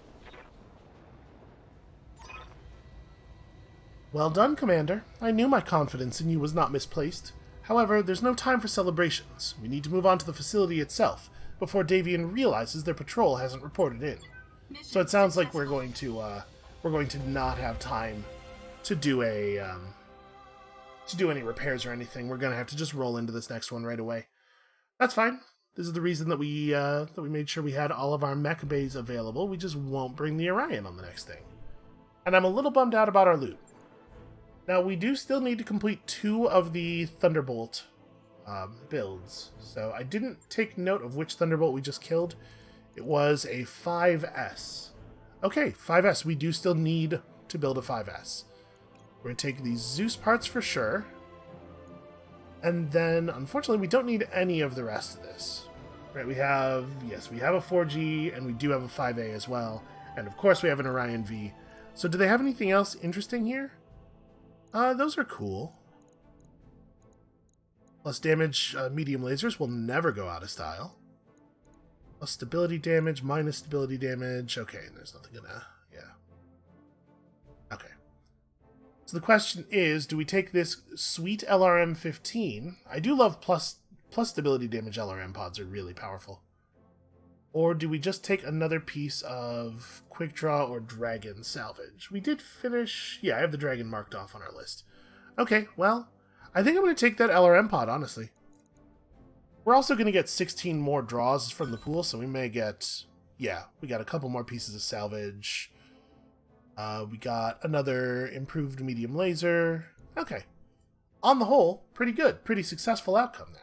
Speaker 1: Well done, Commander. I knew my confidence in you was not misplaced. However, there's no time for celebrations. We need to move on to the facility itself before Davian realizes their patrol hasn't reported in. So it sounds like we're going to not have time to do a to do any repairs or anything. We're going to have to just roll into this next one right away. That's fine. This is the reason that we made sure we had all of our mech bays available. We just won't bring the Orion on the next thing. And I'm a little bummed out about our loot. Now, we do still need to complete 2 of the Thunderbolt builds. So I didn't take note of which Thunderbolt we just killed. It was a 5S. Okay, 5S. We do still need to build a 5S. We're going to take these Zeus parts for sure. And then, unfortunately, we don't need any of the rest of this. Right, we have a 4G, and we do have a 5A as well. And, of course, we have an Orion V. So do they have anything else interesting here? Those are cool. Plus damage, medium lasers will never go out of style. Plus stability damage, minus stability damage. Okay, there's nothing gonna... yeah. Okay. So the question is, do we take this sweet LRM-15? I do love plus stability damage LRM pods are really powerful. Or do we just take another piece of quick draw or dragon salvage? We did finish... yeah, I have the dragon marked off on our list. Okay, well, I think I'm going to take that LRM pod, honestly. We're also going to get 16 more draws from the pool, so we may get... yeah, we got a couple more pieces of salvage. We got another improved medium laser. Okay. On the whole, pretty good. Pretty successful outcome there.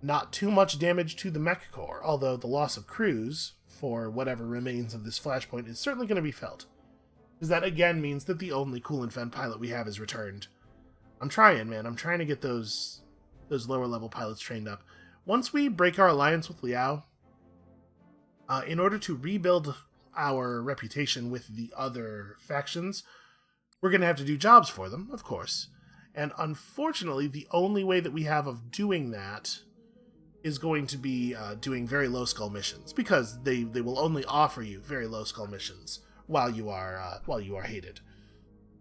Speaker 1: Not too much damage to the mech core, although the loss of crews, for whatever remains of this Flashpoint, is certainly going to be felt. Because that again means that the only coolant vent pilot we have is returned. I'm trying, man. I'm trying to get those lower level pilots trained up. Once we break our alliance with Liao, in order to rebuild our reputation with the other factions, we're going to have to do jobs for them, of course. And unfortunately, the only way that we have of doing that is going to be doing very low skull missions, because they will only offer you very low skull missions while you are hated.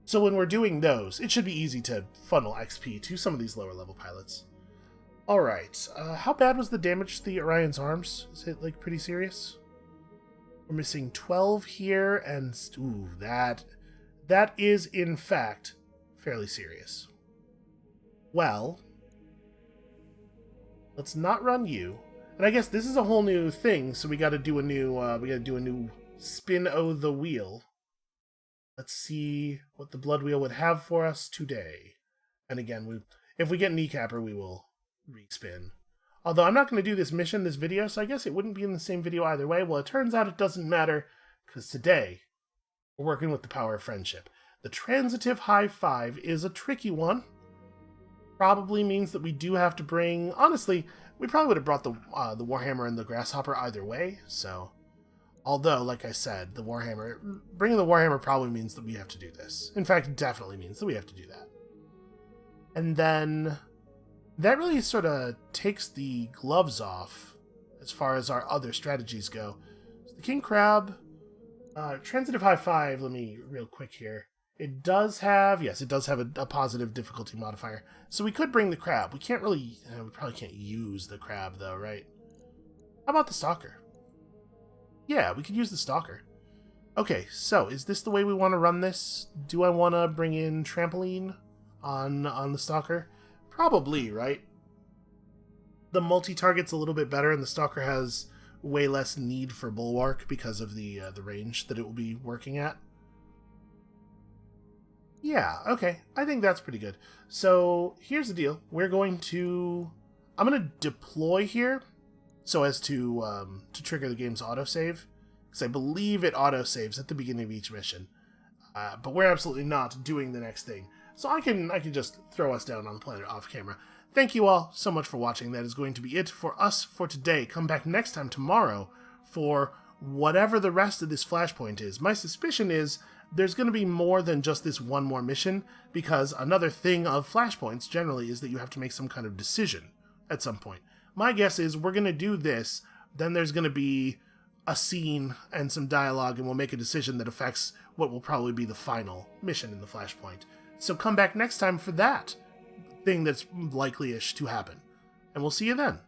Speaker 1: So when we're doing those, it should be easy to funnel XP to some of these lower level pilots. All right, how bad was the damage to the Orion's arms? Is it like pretty serious? We're missing 12 here, and ooh, that is in fact fairly serious. Well, let's not run you. And I guess this is a whole new thing, so we got to do a new spin o' the wheel. Let's see what the blood wheel would have for us today. And again, if we get kneecapper, we will respin. Although I'm not going to do this mission, this video, so I guess it wouldn't be in the same video either way. Well, it turns out it doesn't matter, because today we're working with the power of friendship. The transitive high five is a tricky one. Probably means that we do have to bring... honestly, we probably would have brought the Warhammer and the Grasshopper either way, so... although, like I said, bringing the Warhammer probably means that we have to do this. In fact, it definitely means that we have to do that. And then... that really sort of takes the gloves off as far as our other strategies go. So the King Crab, Transitive High 5, let me real quick here. It does have, yes, it does have a positive difficulty modifier. So we could bring the Crab. We can't really, we probably can't use the Crab though, right? How about the Stalker? Yeah, we could use the Stalker. Okay, so is this the way we want to run this? Do I want to bring in Trampoline on the Stalker? Probably, right? The multi-target's a little bit better, and the Stalker has way less need for Bulwark because of the range that it will be working at. Yeah, okay. I think that's pretty good. So, here's the deal. I'm going to deploy here so as to trigger the game's autosave, because I believe it autosaves at the beginning of each mission. But we're absolutely not doing the next thing. So I can just throw us down on the planet off camera. Thank you all so much for watching. That is going to be it for us for today. Come back next time tomorrow for whatever the rest of this Flashpoint is. My suspicion is there's going to be more than just this one more mission, because another thing of Flashpoints generally is that you have to make some kind of decision at some point. My guess is we're going to do this, then there's going to be a scene and some dialogue, and we'll make a decision that affects what will probably be the final mission in the Flashpoint. So come back next time for that thing that's likely-ish to happen. And we'll see you then.